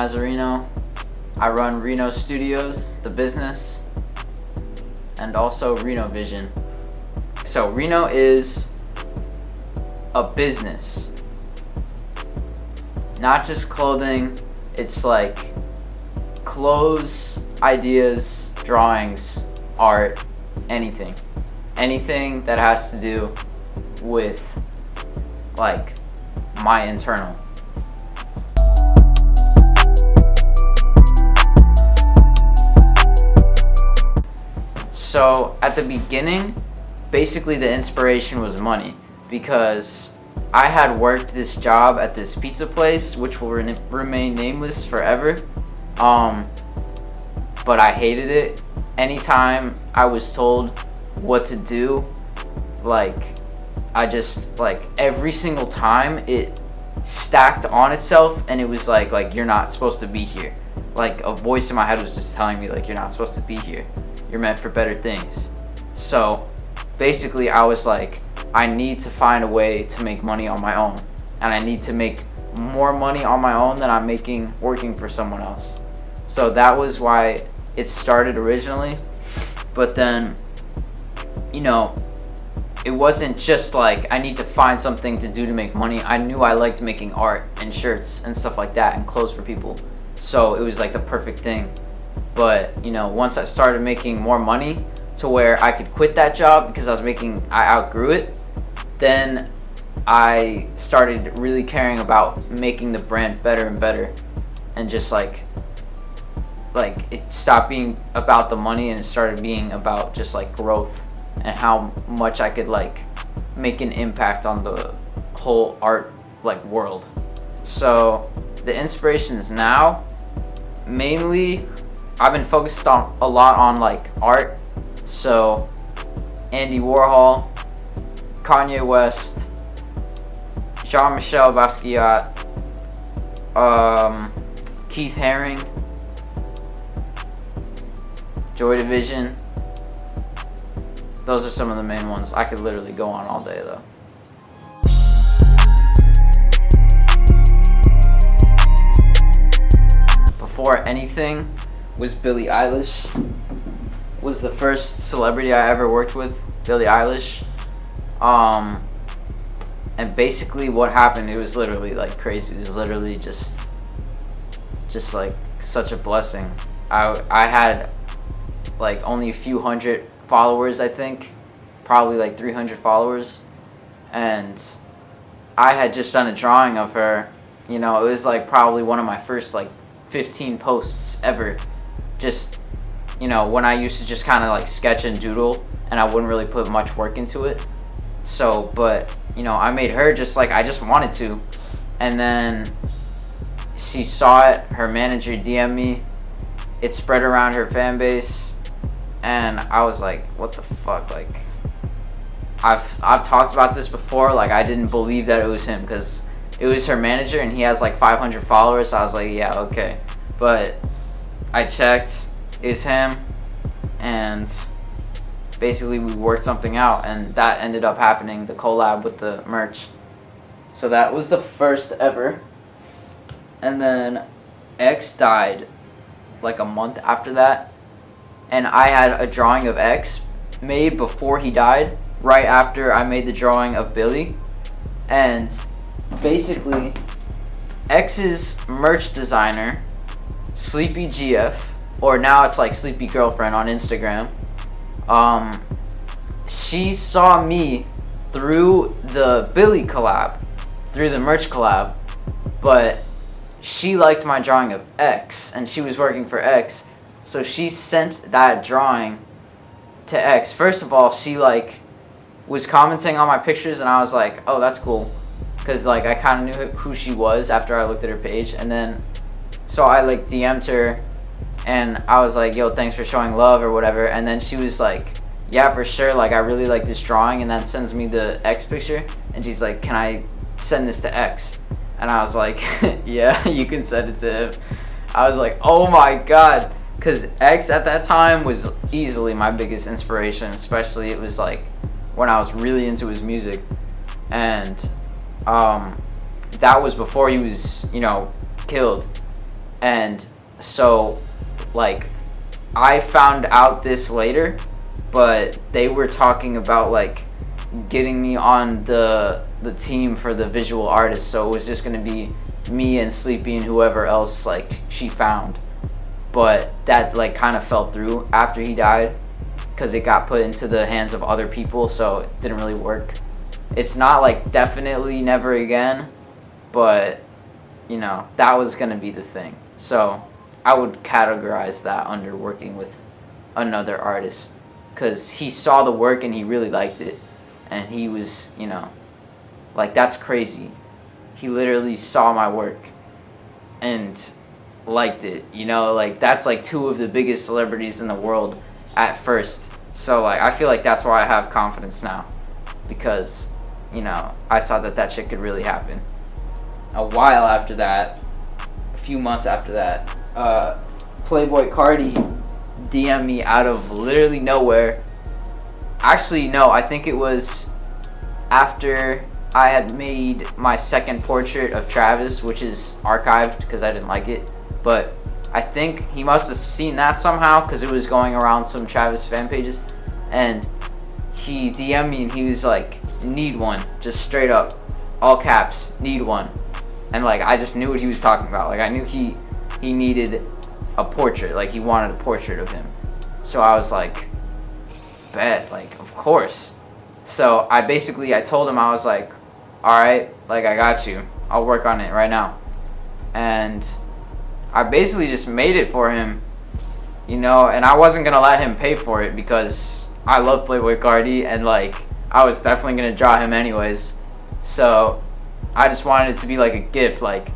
Mazzarino. I run REENO Studios, the business, and also REENO Vision. So REENO is a business, not just clothing. It's like clothes, ideas, drawings, art, anything that has to do with like my internal. So at the beginning, basically the inspiration was money, because I had worked this job at this pizza place, which will remain nameless forever. But I hated it. Anytime I was told what to do, every single time it stacked on itself, and it was like you're not supposed to be here. Like a voice in my head was just telling me like, you're not supposed to be here. You're meant for better things. So basically I was like, I need to find a way to make money on my own, and I need to make more money on my own than I'm making working for someone else. So that was why it started originally. But then, it wasn't just like I need to find something to do to make money. I knew I liked making art and shirts and stuff like that and clothes for people. So it was like the perfect thing. But once I started making more money to where I could quit that job because I outgrew it, then I started really caring about making the brand better and better, and just like it stopped being about the money and it started being about just like growth and how much I could like make an impact on the whole art world. So the inspirations now, mainly I've been focused on a lot on art. So Andy Warhol, Kanye West, Jean-Michel Basquiat, Keith Haring, Joy Division. Those are some of the main ones. I could literally go on all day though. Before anything was Billie Eilish. Was the first celebrity I ever worked with, Billie Eilish. And basically what happened, it was literally crazy. It was literally just like such a blessing. I had only a few hundred followers, I think, probably 300 followers, and I had just done a drawing of her. It was probably one of my first 15 posts ever. Just when I used to just kind of sketch and doodle, and I wouldn't really put much work into it. So, but I made her just I just wanted to, and then she saw it. Her manager DM'd me. It spread around her fan base, and I was like, what the fuck? I've talked about this before. I didn't believe that it was him, because it was her manager and he has 500 followers. So I was like, yeah, okay. But I checked, it's him, and basically we worked something out, and that ended up happening, the collab with the merch. So that was the first ever. And then X died a month after that, and I had a drawing of X made before he died, right after I made the drawing of Billy. And basically X's merch designer, Sleepy GF, or now it's Sleepy Girlfriend on Instagram, she saw me through the Billy collab, through the merch collab, but she liked my drawing of X, and she was working for X, so she sent that drawing to X. First of all, she was commenting on my pictures, and I was like, oh, that's cool, because I kind of knew who she was after I looked at her page. And then so I DM'd her, and I was like, yo, thanks for showing love or whatever. And then she was like, yeah, for sure, I really like this drawing, and then sends me the X picture, and she's like, can I send this to X? And I was like, yeah, you can send it to him. I was like, oh my god, because X at that time was easily my biggest inspiration, especially it was when I was really into his music. And that was before he was, killed. And so, like, I found out this later, but they were talking about like getting me on the team for the visual artist. So it was just gonna be me and Sleepy and whoever else like she found. But that like kind of fell through after he died because it got put into the hands of other people, so it didn't really work. It's not like definitely never again, but you know, that was gonna be the thing. So I would categorize that under working with another artist because he saw the work and he really liked it. And he was, you know, like, that's crazy. He literally saw my work and liked it, you know, like, that's like two of the biggest celebrities in the world at first. So, like, I feel like that's why I have confidence now because, you know, I saw that that shit could really happen. A while after that, a few months after that, Playboy Cardi DM'd me out of literally nowhere. Actually, no, I think it was after I had made my second portrait of Travis, which is archived because I didn't like it. But I think he must have seen that somehow because it was going around some Travis fan pages. And he DM'd me and he was like, need one, just straight up, all caps, need one. And like, I just knew what he was talking about. Like, I knew he needed a portrait, like he wanted a portrait of him. So I was like, bet, like, of course. So I told him, I was like, all right, like, I got you, I'll work on it right now. And I basically just made it for him, you know, and I wasn't gonna let him pay for it because I love Playboy Cardi and like I was definitely gonna draw him anyways. So I just wanted it to be like a gift, like,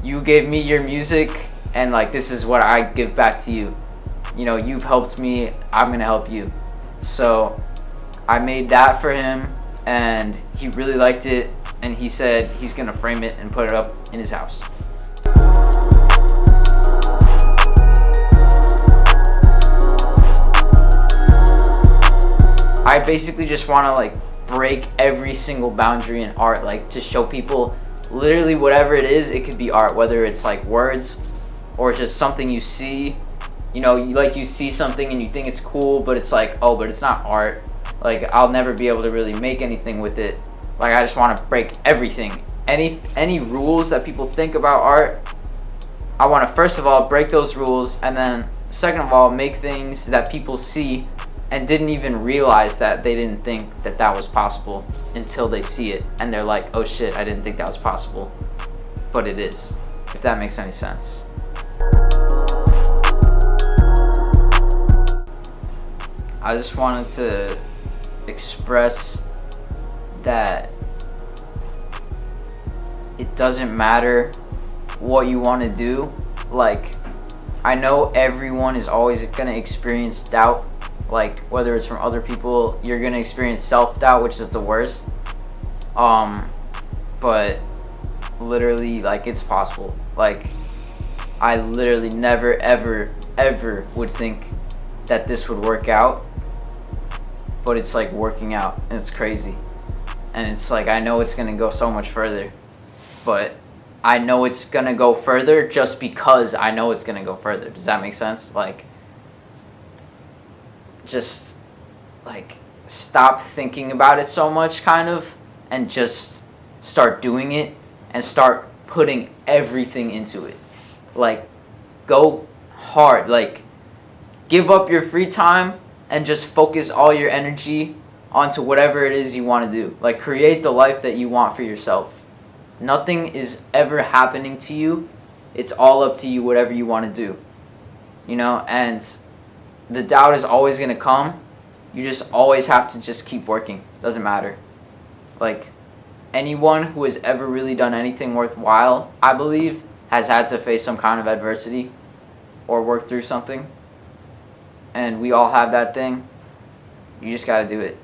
you gave me your music and like this is what I give back to you. You know, you've helped me, I'm gonna help you. So I made that for him and he really liked it and he said he's gonna frame it and put it up in his house. I basically just want to like break every single boundary in art, like to show people literally whatever it is. It could be art, whether it's like words or just something you see, you know, you see something and you think it's cool, but it's like, oh, but it's not art. Like, I'll never be able to really make anything with it. Like, I just want to break everything. Any rules that people think about art, I want to first of all break those rules, and then second of all make things that people see and didn't even realize that they didn't think that that was possible until they see it and they're like, oh shit, I didn't think that was possible, but it is, if that makes any sense. I just wanted to express that it doesn't matter what you want to do. Like, I know everyone is always going to experience doubt. Like, whether it's from other people, you're going to experience self-doubt, which is the worst. But literally, like, it's possible. Like, I literally never, ever, ever would think that this would work out. But it's like working out, and it's crazy. And it's like, I know it's going to go so much further. But I know it's going to go further just because I know it's going to go further. Does that make sense? Like, just like stop thinking about it so much, kind of, and just start doing it and start putting everything into it. Like, go hard. Like, give up your free time and just focus all your energy onto whatever it is you want to do. Like, create the life that you want for yourself. Nothing is ever happening to you. It's all up to you, whatever you want to do. You know, and the doubt is always going to come. You just always have to just keep working. Doesn't matter. Like, anyone who has ever really done anything worthwhile, I believe, has had to face some kind of adversity or work through something. And we all have that thing. You just got to do it.